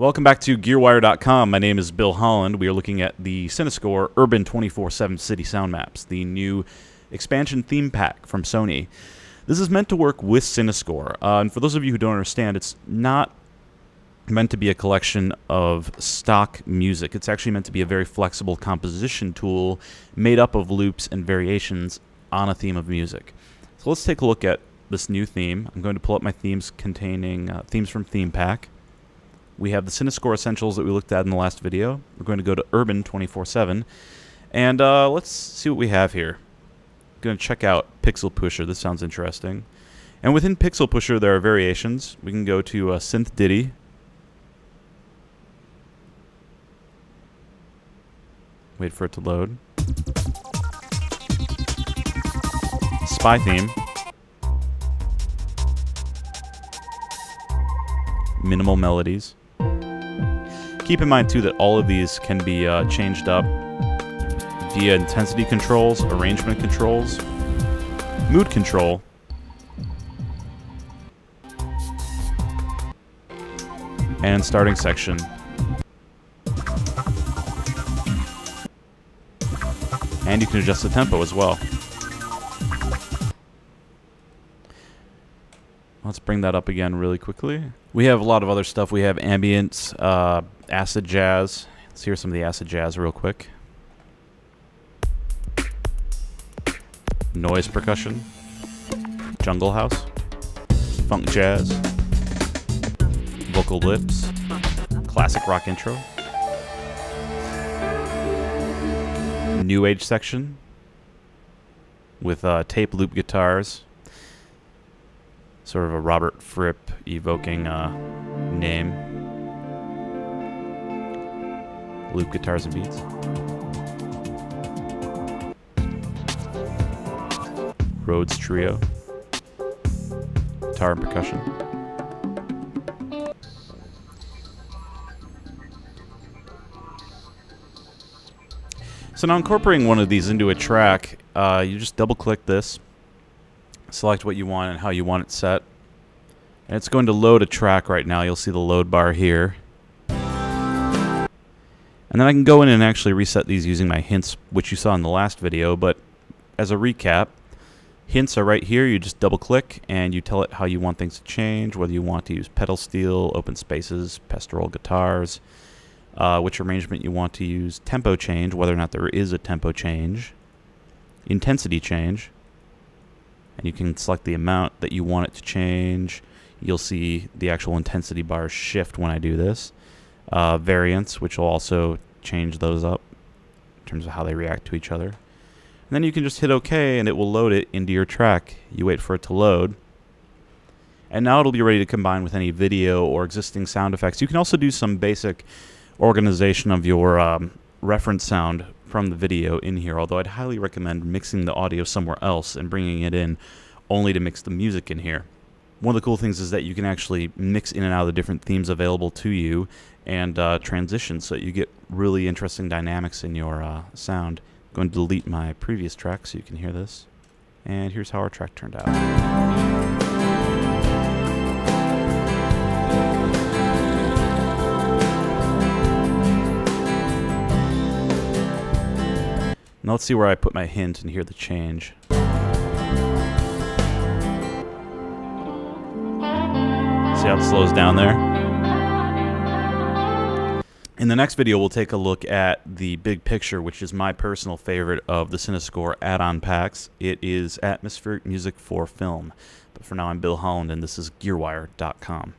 Welcome back to GearWire.com. My name is Bill Holland. We are looking at the Cinescore Urban 24/7 City Sound Maps, the new expansion theme pack from Sony. This is meant to work with Cinescore, and for those of you who don't understand, it's not meant to be a collection of stock music. It's actually meant to be a very flexible composition tool made up of loops and variations on a theme of music. So let's take a look at this new theme. I'm going to pull up my themes containing themes from Theme Pack. We have the Cinescore Essentials that we looked at in the last video. We're going to go to Urban 24/7, and let's see what we have here. I'm going to check out Pixel Pusher. This sounds interesting. And within Pixel Pusher, there are variations. We can go to Synth Ditty. Wait for it to load. Spy Theme. Minimal melodies. Keep in mind, too, that all of these can be changed up via intensity controls, arrangement controls, mood control, and starting section. And you can adjust the tempo as well. Let's bring that up again really quickly. We have a lot of other stuff. We have ambience, acid jazz. Let's hear some of the acid jazz real quick. Noise percussion. Jungle house. Funk jazz. Vocal lips. Classic rock intro. New age section with tape loop guitars. Sort of a Robert Fripp evoking name. Loop guitars and beats. Rhodes Trio. Guitar and percussion. So now incorporating one of these into a track, you just double click this. Select what you want and how you want it set. And it's going to load a track right now. You'll see the load bar here. And then I can go in and actually reset these using my hints, which you saw in the last video. But as a recap, hints are right here. You just double click and you tell it how you want things to change, whether you want to use pedal steel, open spaces, pastoral guitars, which arrangement you want to use, tempo change, whether or not there is a tempo change, intensity change. And you can select the amount that you want it to change. You'll see the actual intensity bars shift when I do this. Variance, which will also change those up in terms of how they react to each other. And then you can just hit OK, and it will load it into your track. You wait for it to load. And now it'll be ready to combine with any video or existing sound effects. You can also do some basic organization of your reference sound from the video in here, although I'd highly recommend mixing the audio somewhere else and bringing it in only to mix the music in here. One of the cool things is that you can actually mix in and out of the different themes available to you and transition so that you get really interesting dynamics in your sound. I'm going to delete my previous track so you can hear this. And here's how our track turned out. Now let's see where I put my hint and hear the change. See how it slows down there? In the next video, we'll take a look at the big picture, which is my personal favorite of the Cinescore add-on packs. It is atmospheric music for film. But for now, I'm Bill Holland, and this is GearWire.com.